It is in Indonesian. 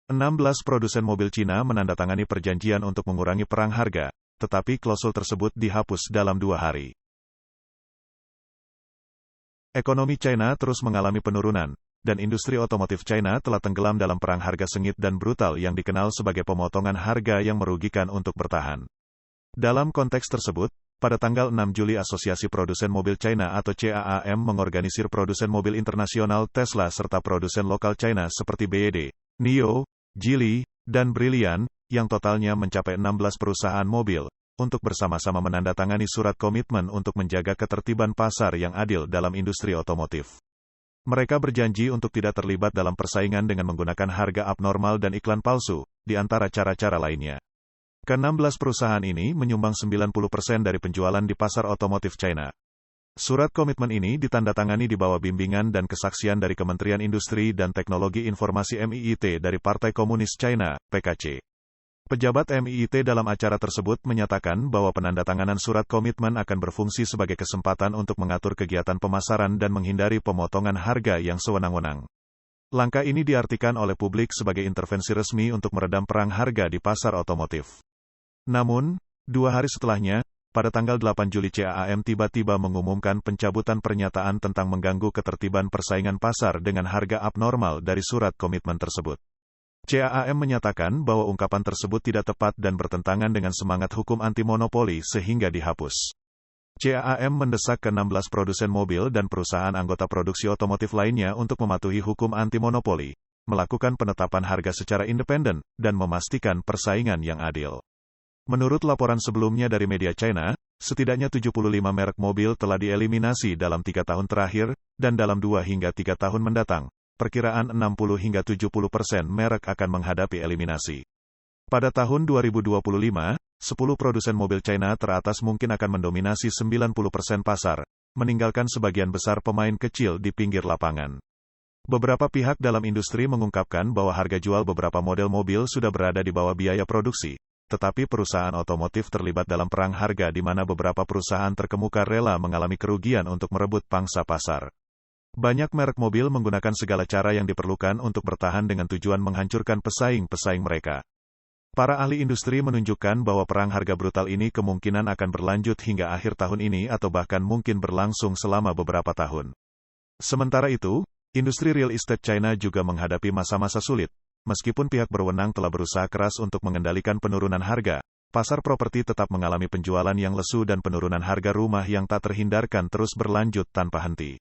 16 produsen mobil Cina menandatangani perjanjian untuk mengurangi perang harga, tetapi klausul tersebut dihapus dalam 2 hari. Ekonomi China terus mengalami penurunan, dan industri otomotif China telah tenggelam dalam perang harga sengit dan brutal yang dikenal sebagai pemotongan harga yang merugikan untuk bertahan. Dalam konteks tersebut, pada tanggal 6 Juli Asosiasi Produsen Mobil China atau CAAM mengorganisir produsen mobil internasional Tesla serta produsen lokal China seperti BYD, NIO, Geely, dan Brilliant, yang totalnya mencapai 16 perusahaan mobil, untuk bersama-sama menandatangani surat komitmen untuk menjaga ketertiban pasar yang adil dalam industri otomotif. Mereka berjanji untuk tidak terlibat dalam persaingan dengan menggunakan harga abnormal dan iklan palsu, di antara cara-cara lainnya. Ke-16 perusahaan ini menyumbang 90% dari penjualan di pasar otomotif China. Surat komitmen ini ditandatangani di bawah bimbingan dan kesaksian dari Kementerian Industri dan Teknologi Informasi MIIT dari Partai Komunis China, PKC. Pejabat MIIT dalam acara tersebut menyatakan bahwa penandatanganan surat komitmen akan berfungsi sebagai kesempatan untuk mengatur kegiatan pemasaran dan menghindari pemotongan harga yang sewenang-wenang. Langkah ini diartikan oleh publik sebagai intervensi resmi untuk meredam perang harga di pasar otomotif. Namun, 2 hari setelahnya, pada tanggal 8 Juli CAAM tiba-tiba mengumumkan pencabutan pernyataan tentang mengganggu ketertiban persaingan pasar dengan harga abnormal dari surat komitmen tersebut. CAAM menyatakan bahwa ungkapan tersebut tidak tepat dan bertentangan dengan semangat hukum anti-monopoli sehingga dihapus. CAAM mendesak ke-16 produsen mobil dan perusahaan anggota produksi otomotif lainnya untuk mematuhi hukum anti-monopoli, melakukan penetapan harga secara independen, dan memastikan persaingan yang adil. Menurut laporan sebelumnya dari media China, setidaknya 75 merek mobil telah dieliminasi dalam 3 tahun terakhir, dan dalam 2 hingga 3 tahun mendatang, perkiraan 60 hingga 70% merek akan menghadapi eliminasi. Pada tahun 2025, 10 produsen mobil China teratas mungkin akan mendominasi 90% pasar, meninggalkan sebagian besar pemain kecil di pinggir lapangan. Beberapa pihak dalam industri mengungkapkan bahwa harga jual beberapa model mobil sudah berada di bawah biaya produksi. Tetapi perusahaan otomotif terlibat dalam perang harga di mana beberapa perusahaan terkemuka rela mengalami kerugian untuk merebut pangsa pasar. Banyak merek mobil menggunakan segala cara yang diperlukan untuk bertahan dengan tujuan menghancurkan pesaing-pesaing mereka. Para ahli industri menunjukkan bahwa perang harga brutal ini kemungkinan akan berlanjut hingga akhir tahun ini atau bahkan mungkin berlangsung selama beberapa tahun. Sementara itu, industri real estate China juga menghadapi masa-masa sulit. Meskipun pihak berwenang telah berusaha keras untuk mengendalikan penurunan harga, pasar properti tetap mengalami penjualan yang lesu dan penurunan harga rumah yang tak terhindarkan terus berlanjut tanpa henti.